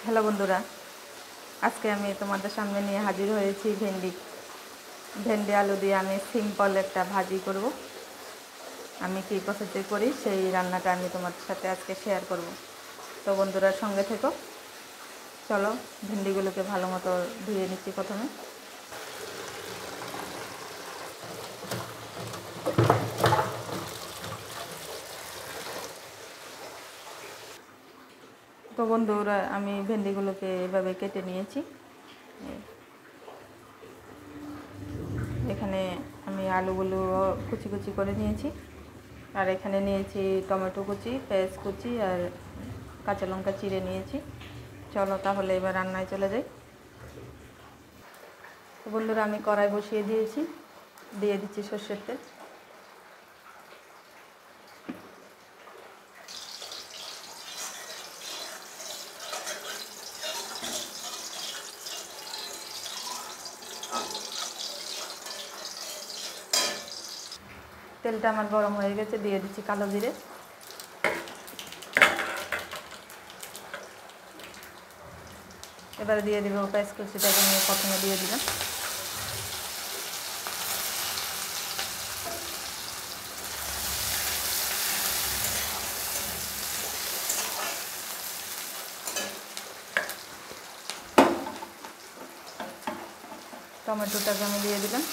Hello বন্ধুরা, আজকে আমি তোমাদের সামনে নিয়ে হাজির হয়েছি ভেন্ডি আলু দিয়ে আমি সিম্পল একটা ভাজি করব। আমি কী প্রসেসে করি সেই রান্নাটা আমি তোমাদের সাথে আজকে শেয়ার করব। তো বন্ধুরা সঙ্গে থেকো। চলো ভেন্ডিগুলোকে ভালো মতো ধুয়ে নিচ্ছি প্রথমে। তো বন্ধুরা আমি ভেন্ডিগুলোকে এভাবে কেটে নিয়েছি। এখানে আমি আলুগুলো কুচি কুচি করে নিয়েছি, আর এখানে নিয়েছি টমেটো কুচি, পেঁয়াজ কুচি আর কাঁচা লঙ্কা চিড়ে নিয়েছি। চলো তাহলে এবার রান্নায় চলে যাই। তো বন্ধুরা আমি কড়াই বসিয়ে দিয়েছি, দিয়ে দিচ্ছি সর্ষের তেল। তেলটা আমার গরম হয়ে গেছে, দিয়ে দিচ্ছি কালো জিরে। এবারে দিয়ে দিব পেঁয়াজ কুচিটাকে নিয়ে প্রথমে দিয়ে দিলাম। টমেটোটাকে আমি দিয়ে দিলাম।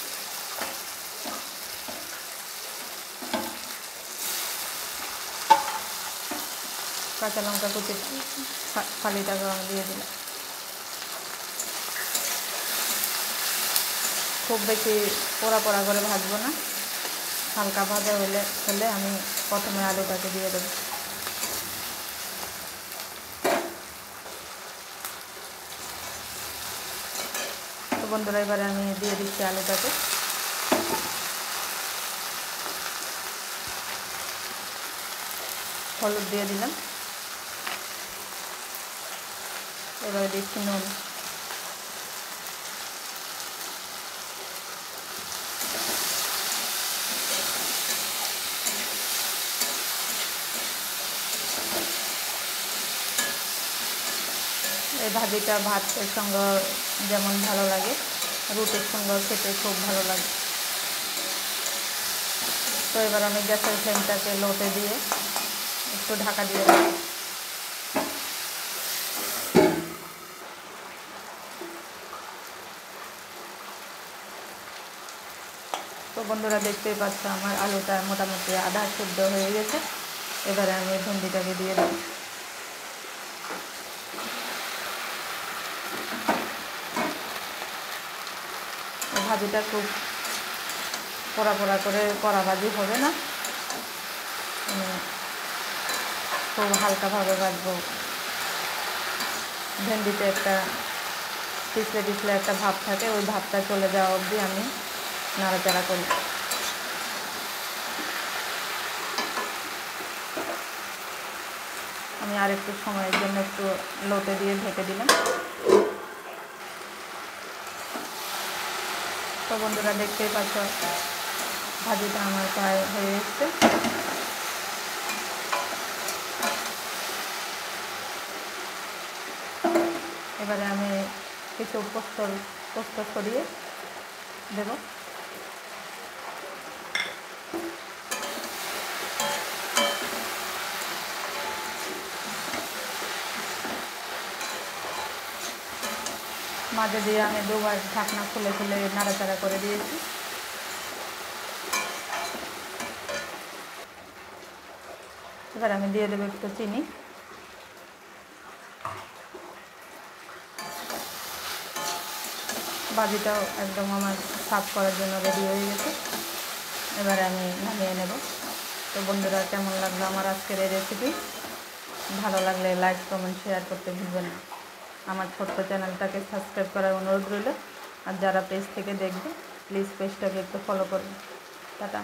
কাঁচা লঙ্কা কুচি ফালিটাকে আমি দিয়ে দিলাম। খুব বেশি পোড়া পোড়া করে ভাজবো না, হালকা ভাজা হলে আমি প্রথমে আলুটাকে দিয়ে দেবো। তো বন্ধুরা এবারে আমি দিয়ে দিচ্ছি আলুটাকে। হলুদ দিয়ে দিলাম। এবারে দিচ্ছি নুন। এই ভাজিটা ভাতের সঙ্গে যেমন ভালো লাগে, রুটির সঙ্গে খেতে খুব ভালো লাগে। তো এবার আমি গ্যাসের ফ্লেমটাকে লোতে দিয়ে একটু ঢাকা দিয়ে দেবো। তো বন্ধুরা দেখতেই পাচ্ছ আমার আলুটা মোটামুটি আধা সিদ্ধ হয়ে গেছে। এবারে আমি ভেন্ডিটাকে দিয়ে দেবো। ভাজিটা খুব পোড়া পোড়া করে কড়া ভাজি হবে না, খুব হালকাভাবে ভাজবো। ভেন্ডিতে একটা পিছলে একটা ভাব থাকে, ওই ভাবটা চলে যাওয়া অবধি আমি নাড়াচাড়া করি। আমি আর একটু সময়ের জন্য একটু লোতে দিয়ে ঢেকে দিলাম। তো বন্ধুরা দেখতেই পাচ্ছ ভাজিটা আমার প্রায় হয়ে এসছে। এবারে আমি কিছু পোস্ত ছড়িয়ে দেব। মাঝে দিয়ে আমি দুবার ঢাকনা খুলে নাড়াচাড়া করে দিয়েছি। এবার আমি দিয়ে দেবো একটু চিনি। ভাজিটাও একদম আমার সার্ভ করার জন্য রেডি হয়ে গেছে। এবারে আমি নামিয়ে নেব। তো বন্ধুরা কেমন লাগলো আমার আজকের এই রেসিপি? ভালো লাগলে লাইক কমেন্ট শেয়ার করতে ভুলবেন না। আমার ছোট্ট চ্যানেলটাকে সাবস্ক্রাইব করার অনুরোধ রইল। আর যারা পেজ থেকে দেখবে প্লিজ পেজটাকে একটু ফলো করবেন। টাটা।